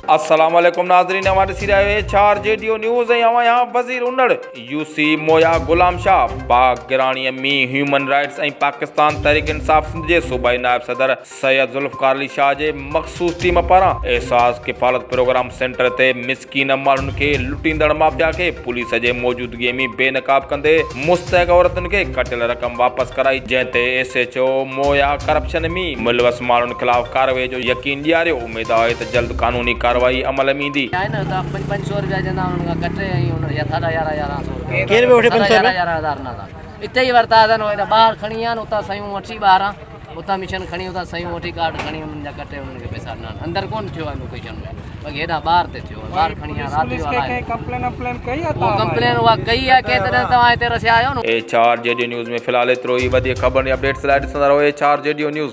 अस्सलाम वालेकुम नाज़रीन, हमारे सिरा HRJDO न्यूज़ है। यहाँ वज़ीर उन्नड़ यूसी मोया गुलाम शाह पाक गिरानी मी ह्यूमन राइट्स ऐं पाकिस्तान तहरीक इंसाफ सिंध जे सूबाई नायब सदर सैयद ज़ुल्फ़िकार अली शाह जे मख़सूस टीम पारां एहसास किफ़ालत प्रोग्राम सेंटर ते मिसकीन माण्हुनि खे लुटींदड़ माफ़िया खे पुलिस जे मौजूदगी में बेनकाब कंदे मुस्तहक़ औरतुनि खे कटियल रक़म वापस कराई, जंहिं ते SHO मोया करप्शन में मुलवस माण्हुनि ख़िलाफ़ कार्रवाई जो यकीन ॾियारियो। उमेद आहे त जल्द कानूनी कार्रवाई अमल में ईंदी। इते ही वरता ॿार खणी आन उतां सयूं वठी ॿाहिरां उतां मिशन खणी उतां सयूं वठी कार्ड खणी उन्हनि जा कटे उन्हनि खे पैसा ॾिना। अंदर कोन थियो आहे लोकेशन में, बाक़ी हेॾा ॿाहिरि ते थियो ॿार खणी आया राति जो कंप्लेन उहा कई आहे केतिरे तव्हां हिते रसिया आहियो न। HRJDO न्यूज़ में फ़िलहाल एतिरो ई। वधीक ख़बर ऐं अपडेट्स लाइ ॾिसंदा रहो HRJDO न्यूज़।